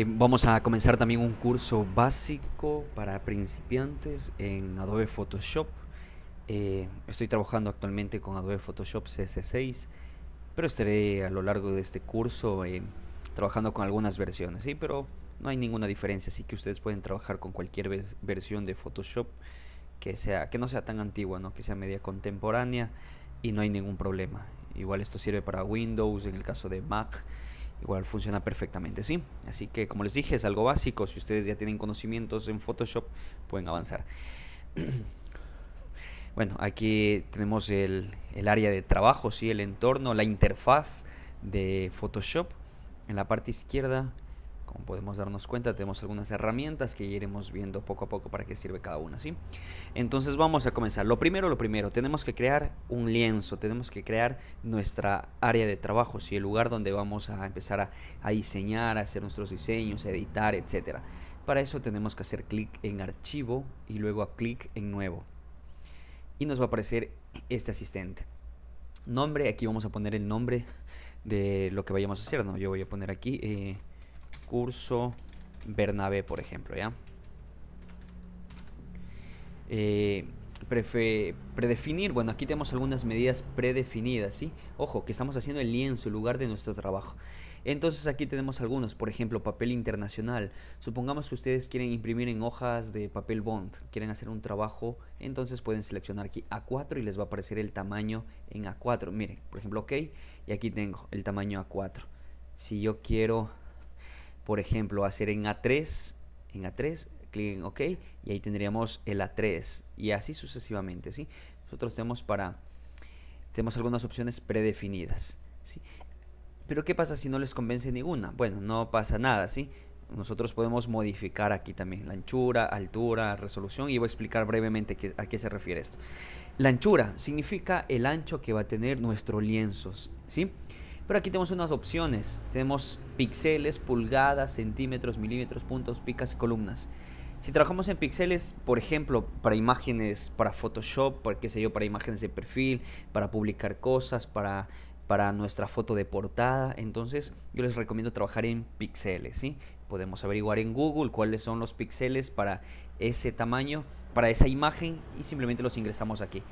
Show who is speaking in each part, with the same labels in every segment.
Speaker 1: Vamos a comenzar también un curso básico para principiantes en Adobe Photoshop. Estoy trabajando actualmente con Adobe Photoshop CS6, pero estaré a lo largo de este curso trabajando con algunas versiones, ¿sí? Pero no hay ninguna diferencia, así que ustedes pueden trabajar con cualquier versión de Photoshop que no sea tan antigua, ¿no? Que sea media contemporánea y no hay ningún problema. Igual esto sirve para Windows, en el caso de Mac, igual funciona perfectamente, ¿sí? Así que como les dije, es algo básico. Si ustedes ya tienen conocimientos en Photoshop, pueden avanzar. Bueno, aquí tenemos el área de trabajo, ¿sí? El entorno, la interfaz de Photoshop. En la parte izquierda, como podemos darnos cuenta, tenemos algunas herramientas que iremos viendo poco a poco para qué sirve cada una, ¿sí? Entonces vamos a comenzar. Lo primero, tenemos que crear un lienzo, tenemos que crear nuestra área de trabajo, ¿sí? El lugar donde vamos a empezar a diseñar, a hacer nuestros diseños, a editar, etcétera. Para eso tenemos que hacer clic en archivo y luego a clic en nuevo. Y nos va a aparecer este asistente. Nombre, aquí vamos a poner el nombre de lo que vayamos a hacer, ¿no? Yo voy a poner aquí curso Bernabé, por ejemplo, ¿ya? Predefinir, bueno, aquí tenemos algunas medidas predefinidas, ¿sí? Ojo, que estamos haciendo el lienzo, el lugar de nuestro trabajo. Entonces aquí tenemos algunos, por ejemplo, papel internacional. Supongamos que ustedes quieren imprimir en hojas de papel bond, quieren hacer un trabajo, entonces pueden seleccionar aquí A4 y les va a aparecer el tamaño en A4. Miren, por ejemplo, OK, y aquí tengo el tamaño A4. Si yo quiero, por ejemplo, hacer en A3, clic en OK y ahí tendríamos el A3 y así sucesivamente, ¿sí? Nosotros tenemos algunas opciones predefinidas, ¿sí? Pero ¿qué pasa si no les convence ninguna? Bueno, no pasa nada, ¿sí? Nosotros podemos modificar aquí también la anchura, altura, resolución y voy a explicar brevemente a qué se refiere esto. La anchura significa el ancho que va a tener nuestro lienzo, ¿sí? Pero aquí tenemos unas opciones. Tenemos píxeles, pulgadas, centímetros, milímetros, puntos, picas y columnas. Si trabajamos en píxeles, por ejemplo, para imágenes, para Photoshop, qué sé yo, para imágenes de perfil, para publicar cosas, para nuestra foto de portada, entonces yo les recomiendo trabajar en píxeles, ¿sí? Podemos averiguar en Google cuáles son los píxeles para ese tamaño, para esa imagen y simplemente los ingresamos aquí.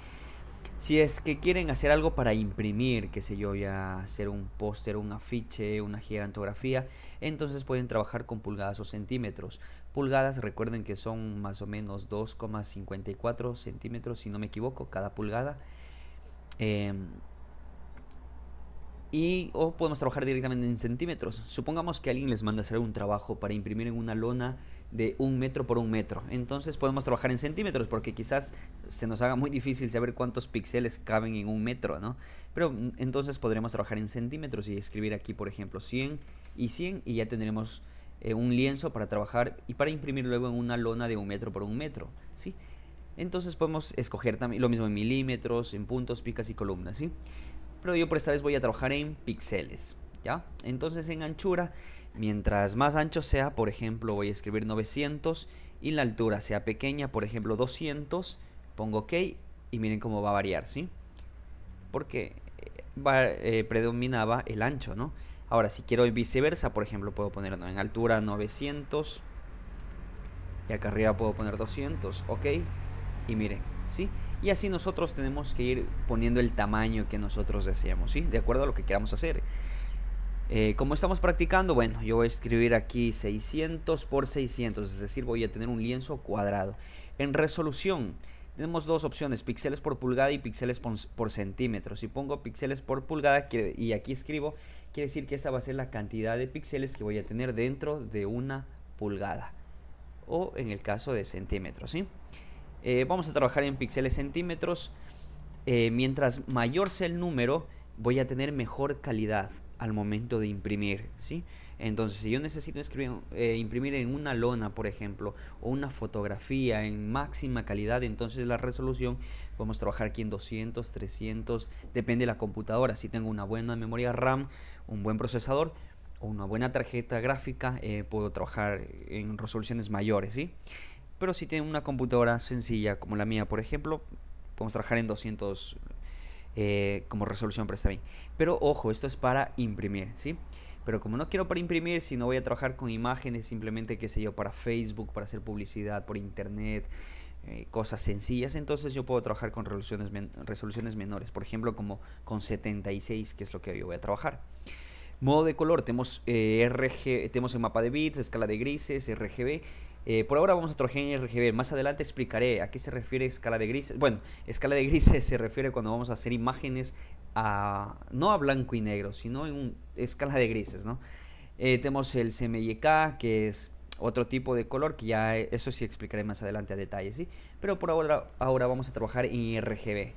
Speaker 1: Si es que quieren hacer algo para imprimir, qué sé yo, ya hacer un póster, un afiche, una gigantografía, entonces pueden trabajar con pulgadas o centímetros. Pulgadas, recuerden que son más o menos 2,54 centímetros, si no me equivoco, cada pulgada. O podemos trabajar directamente en centímetros. Supongamos que alguien les manda hacer un trabajo para imprimir en una lona de 1 metro por 1 metro. Entonces podemos trabajar en centímetros porque quizás se nos haga muy difícil saber cuántos píxeles caben en 1 metro, ¿no? Pero entonces podremos trabajar en centímetros y escribir aquí, por ejemplo, 100 y 100 y ya tendremos un lienzo para trabajar y para imprimir luego en una lona de 1 metro por 1 metro, ¿sí? Entonces podemos escoger también lo mismo en milímetros, en puntos, picas y columnas, ¿sí? Pero yo por esta vez voy a trabajar en píxeles, ¿ya? Entonces en anchura, mientras más ancho sea, por ejemplo, voy a escribir 900 y la altura sea pequeña, por ejemplo 200, pongo OK y miren cómo va a variar, ¿sí? Porque predominaba el ancho, ¿no? Ahora, si quiero viceversa, por ejemplo, puedo poner en altura 900 y acá arriba puedo poner 200, OK, y miren, ¿sí? Y así nosotros tenemos que ir poniendo el tamaño que nosotros deseamos, ¿sí? De acuerdo a lo que queramos hacer. Como estamos practicando, bueno, yo voy a escribir aquí 600 por 600, es decir, voy a tener un lienzo cuadrado. En resolución, tenemos dos opciones, píxeles por pulgada y píxeles por centímetro. Si pongo píxeles por pulgada y aquí escribo, quiere decir que esta va a ser la cantidad de píxeles que voy a tener dentro de una pulgada. O en el caso de centímetros, ¿sí? Vamos a trabajar en píxeles centímetros. Mientras mayor sea el número, voy a tener mejor calidad al momento de imprimir, ¿sí? Entonces, si yo necesito imprimir en una lona, por ejemplo, o una fotografía en máxima calidad, entonces la resolución, vamos a trabajar aquí en 200, 300, depende de la computadora. Si tengo una buena memoria RAM, un buen procesador o una buena tarjeta gráfica, puedo trabajar en resoluciones mayores, ¿sí? Pero si tienen una computadora sencilla como la mía, por ejemplo, podemos trabajar en 200 como resolución, pero está bien. Pero ojo, esto es para imprimir, ¿sí? Pero como no quiero para imprimir, si no voy a trabajar con imágenes, simplemente, qué sé yo, para Facebook, para hacer publicidad por internet, cosas sencillas, entonces yo puedo trabajar con resoluciones menores, por ejemplo, como con 76, que es lo que yo voy a trabajar. Modo de color, tenemos tenemos el mapa de bits, escala de grises, RGB. Por ahora vamos a trabajar en RGB. Más adelante explicaré a qué se refiere escala de grises. Bueno, escala de grises se refiere cuando vamos a hacer imágenes no a blanco y negro, sino en escala de grises, ¿no? Tenemos el CMYK, que es otro tipo de color, que ya eso sí explicaré más adelante a detalle, ¿sí? Pero por ahora vamos a trabajar en RGB.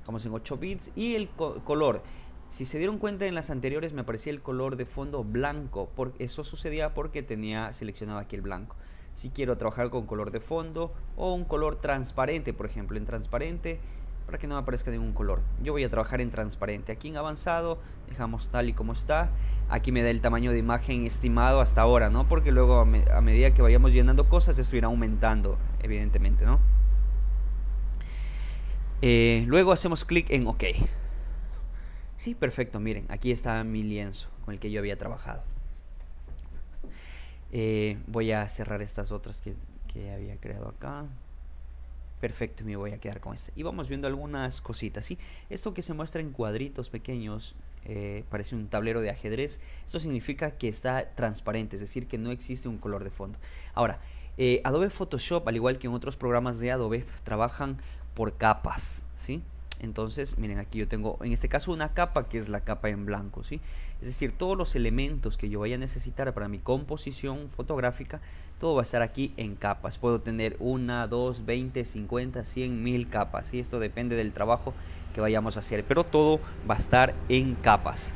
Speaker 1: Vamos en 8 bits y el color. Si se dieron cuenta, en las anteriores me aparecía el color de fondo blanco. Eso sucedía porque tenía seleccionado aquí el blanco. Si quiero trabajar con color de fondo o un color transparente, por ejemplo, en transparente, para que no me aparezca ningún color, yo voy a trabajar en transparente. Aquí en avanzado dejamos tal y como está. Aquí me da el tamaño de imagen estimado hasta ahora, ¿no? Porque luego a medida que vayamos llenando cosas, esto irá aumentando, evidentemente, ¿no? Luego hacemos clic en OK. Sí, perfecto, miren, aquí está mi lienzo con el que yo había trabajado. Voy a cerrar estas otras que había creado acá. Perfecto, me voy a quedar con este. Y vamos viendo algunas cositas, ¿sí? Esto que se muestra en cuadritos pequeños, parece un tablero de ajedrez. Esto significa que está transparente, es decir, que no existe un color de fondo. Ahora, Adobe Photoshop, al igual que en otros programas de Adobe, trabajan por capas, ¿sí? Entonces, miren, aquí yo tengo, en este caso, una capa que es la capa en blanco, ¿sí? Es decir, todos los elementos que yo vaya a necesitar para mi composición fotográfica, todo va a estar aquí en capas. Puedo tener 1, 2, 20, 50, 100, 1000 capas, ¿sí? Esto depende del trabajo que vayamos a hacer, pero todo va a estar en capas.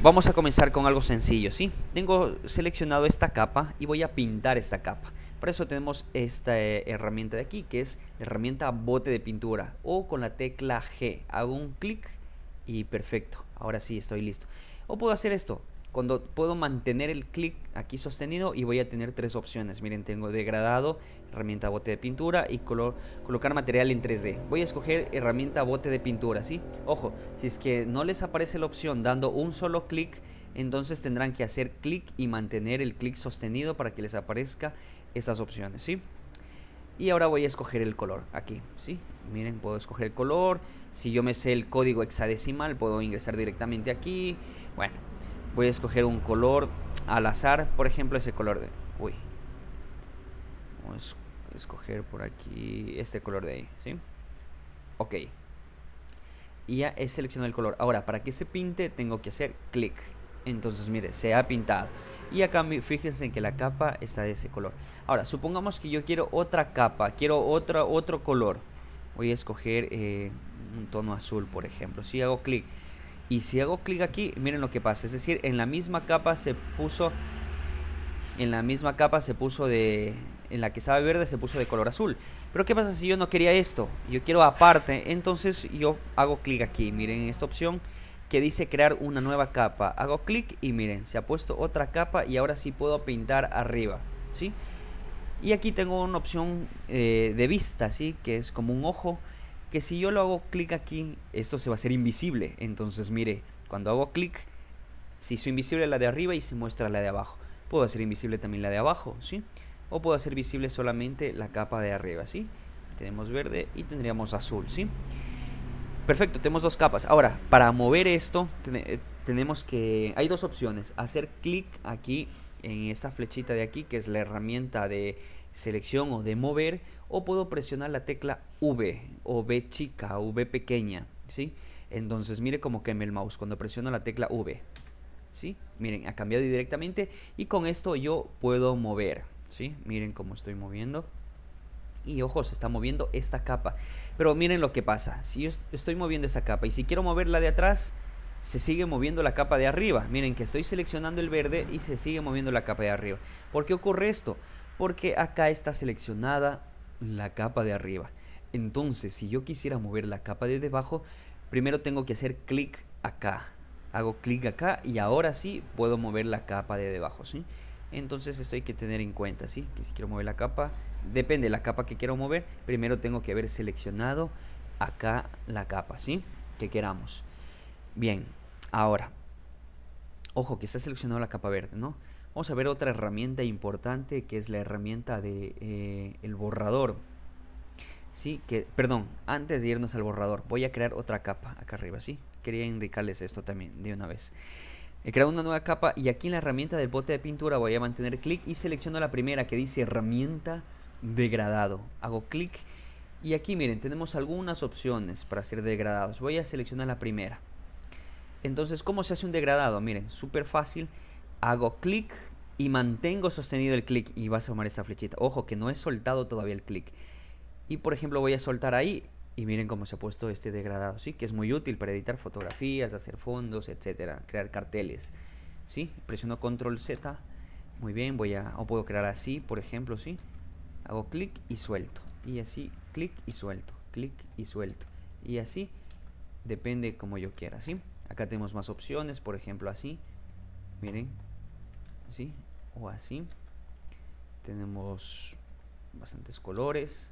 Speaker 1: Vamos a comenzar con algo sencillo, ¿sí? Tengo seleccionado esta capa y voy a pintar esta capa. Para eso tenemos esta herramienta de aquí, que es la herramienta bote de pintura, o con la tecla G. Hago un clic y perfecto, ahora sí estoy listo. O puedo hacer esto, cuando puedo mantener el clic aquí sostenido y voy a tener tres opciones. Miren, tengo degradado, herramienta bote de pintura y colocar material en 3D. Voy a escoger herramienta bote de pintura, ¿sí? Ojo, si es que no les aparece la opción dando un solo clic, entonces tendrán que hacer clic y mantener el clic sostenido para que les aparezca estas opciones, ¿sí? Y ahora voy a escoger el color aquí, ¿sí? Miren, puedo escoger el color. Si yo me sé el código hexadecimal, puedo ingresar directamente aquí. Bueno, voy a escoger un color al azar, por ejemplo ese color de... Uy, vamos a escoger por aquí este color de ahí, ¿sí? Ok, y ya he seleccionado el color. Ahora, para que se pinte tengo que hacer clic. Entonces, mire, se ha pintado. Y acá fíjense que la capa está de ese color. Ahora, supongamos que yo quiero otra capa, quiero otro color. Voy a escoger un tono azul, por ejemplo. Si hago clic, y si hago clic aquí, miren lo que pasa. Es decir, en la misma capa se puso, en la que estaba verde se puso de color azul. Pero ¿qué pasa si yo no quería esto? Yo quiero aparte. Entonces yo hago clic aquí. Miren esta opción que dice crear una nueva capa. Hago clic y miren, se ha puesto otra capa y ahora sí puedo pintar arriba, ¿sí? Y aquí tengo una opción de vista, ¿sí? Que es como un ojo, que si yo lo hago clic aquí, esto se va a hacer invisible. Entonces, mire, cuando hago clic, se hizo invisible la de arriba y se muestra la de abajo. Puedo hacer invisible también la de abajo, ¿sí? O puedo hacer visible solamente la capa de arriba, ¿sí? Tenemos verde y tendríamos azul, ¿sí? Perfecto, tenemos dos capas. Ahora, para mover esto, tenemos que... Hay dos opciones. Hacer clic aquí en esta flechita de aquí, que es la herramienta de selección o de mover, o puedo presionar la tecla V, o V chica, o V pequeña, ¿sí? Entonces, mire cómo quema el mouse cuando presiono la tecla V, ¿sí? Miren, ha cambiado directamente y con esto yo puedo mover, ¿sí? Miren cómo estoy moviendo. Y ojo, se está moviendo esta capa. Pero miren lo que pasa. Si yo estoy moviendo esta capa y si quiero mover la de atrás, se sigue moviendo la capa de arriba. Miren que estoy seleccionando el verde y se sigue moviendo la capa de arriba. ¿Por qué ocurre esto? Porque acá está seleccionada la capa de arriba. Entonces, si yo quisiera mover la capa de debajo, primero tengo que hacer clic acá. Hago clic acá y ahora sí puedo mover la capa de debajo, ¿sí? Entonces esto hay que tener en cuenta, ¿sí? Que si quiero mover la capa, depende de la capa que quiero mover, primero tengo que haber seleccionado acá la capa, ¿sí? Que queramos. Bien, ahora Ojo, que está seleccionado la capa verde, ¿no? Vamos a ver otra herramienta importante, que es la herramienta de el borrador. Sí, que, perdón, antes de irnos al borrador, voy a crear otra capa acá arriba, ¿sí? Quería indicarles esto también de una vez. He creado una nueva capa y aquí en la herramienta del bote de pintura voy a mantener clic y selecciono la primera que dice herramienta degradado. Hago clic y aquí miren, tenemos algunas opciones para hacer degradados. Voy a seleccionar la primera. Entonces, ¿cómo se hace un degradado? Miren, súper fácil. Hago clic y mantengo sostenido el clic y va a asomar esta flechita. Ojo, que no he soltado todavía el clic. Y por ejemplo voy a soltar ahí y miren cómo se ha puesto este degradado, ¿sí? Que es muy útil para editar fotografías, hacer fondos, etcétera, crear carteles, ¿sí? Presiono control Z, muy bien, o puedo crear así, por ejemplo, ¿sí? Hago clic y suelto, y así, clic y suelto, y así, depende como yo quiera, ¿sí? Acá tenemos más opciones, por ejemplo así, miren, así, o así, tenemos bastantes colores.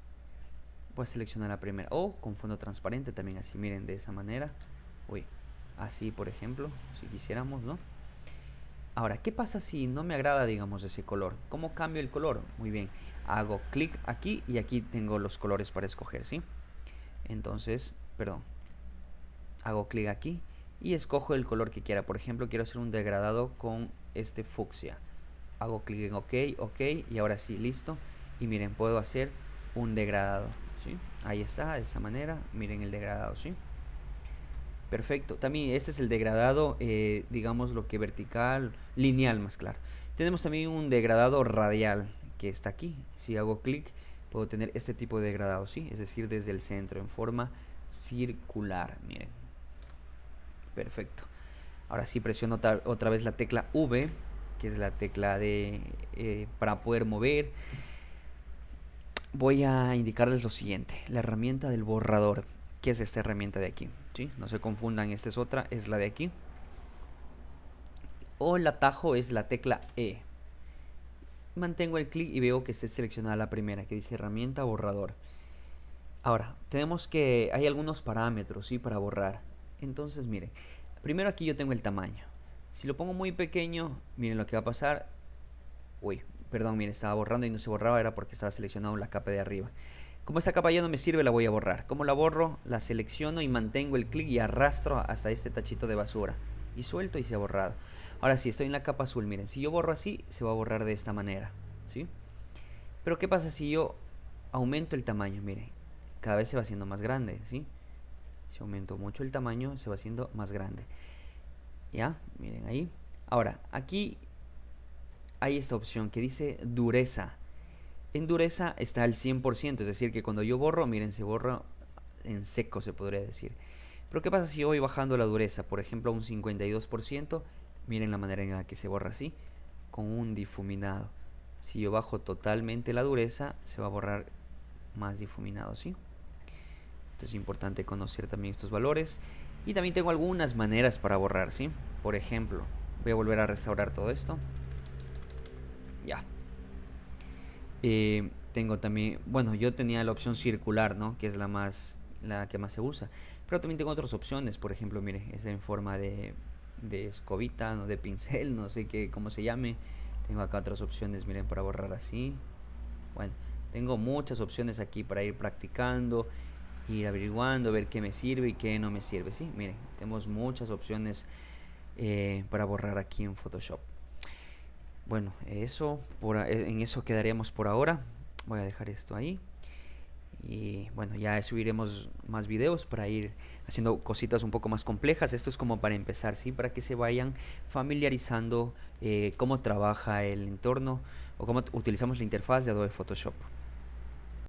Speaker 1: Voy a seleccionar la primera, o con fondo transparente también, así, miren, de esa manera. Uy, así por ejemplo, si quisiéramos, ¿no? Ahora, ¿qué pasa si no me agrada, digamos, ese color? ¿Cómo cambio el color? Muy bien, hago clic aquí y aquí tengo los colores para escoger, ¿sí? Entonces, perdón, hago clic aquí y escojo el color que quiera. Por ejemplo, quiero hacer un degradado con este fucsia. Hago clic en OK, OK, y ahora sí, listo. Y miren, puedo hacer un degradado, ¿sí? Ahí está, de esa manera, miren el degradado, ¿sí? Perfecto, también este es el degradado, digamos lo que vertical, lineal más claro. Tenemos también un degradado radial, que está aquí. Si hago clic, puedo tener este tipo de degradado, ¿sí? Es decir, desde el centro, en forma circular, miren. Perfecto. Ahora sí presiono otra vez la tecla V, que es la tecla para poder mover. Voy a indicarles lo siguiente, la herramienta del borrador, que es esta herramienta de aquí, ¿sí? No se confundan, esta es otra, es la de aquí. O el atajo es la tecla E. Mantengo el clic y veo que esté seleccionada la primera, que dice herramienta borrador. Ahora, hay algunos parámetros, ¿sí? Para borrar. Entonces, miren, primero aquí yo tengo el tamaño. Si lo pongo muy pequeño, miren lo que va a pasar. Uy, perdón, miren, estaba borrando y no se borraba, era porque estaba seleccionado la capa de arriba. Como esta capa ya no me sirve, la voy a borrar. ¿Cómo la borro? La selecciono y mantengo el clic y arrastro hasta este tachito de basura. Y suelto y se ha borrado. Ahora sí, estoy en la capa azul, miren, si yo borro así, se va a borrar de esta manera, ¿sí? Pero ¿qué pasa si yo aumento el tamaño? Miren, cada vez se va haciendo más grande, ¿sí? Si aumento mucho el tamaño, se va haciendo más grande. ¿Ya? Miren ahí. Ahora, aquí hay esta opción que dice dureza. En dureza está al 100%, es decir, que cuando yo borro, miren, se borra en seco, se podría decir. Pero ¿qué pasa si yo voy bajando la dureza? Por ejemplo, a un 52%, miren la manera en la que se borra así, con un difuminado. Si yo bajo totalmente la dureza, se va a borrar más difuminado, ¿sí? Entonces es importante conocer también estos valores. Y también tengo algunas maneras para borrar, ¿sí? Por ejemplo, voy a volver a restaurar todo esto. Ya. Tengo también, bueno, yo tenía la opción circular, ¿no? Que es la que más se usa. Pero también tengo otras opciones, por ejemplo, mire, es en forma de escobita, no de pincel, no sé cómo se llame. Tengo acá otras opciones, miren, para borrar así. Bueno, tengo muchas opciones aquí para ir practicando, ir averiguando, ver qué me sirve y qué no me sirve, ¿sí? Miren, tenemos muchas opciones para borrar aquí en Photoshop. Bueno, en eso quedaríamos por ahora. Voy a dejar esto ahí. Y bueno, ya subiremos más videos para ir haciendo cositas un poco más complejas. Esto es como para empezar, ¿sí? Para que se vayan familiarizando cómo trabaja el entorno o cómo utilizamos la interfaz de Adobe Photoshop.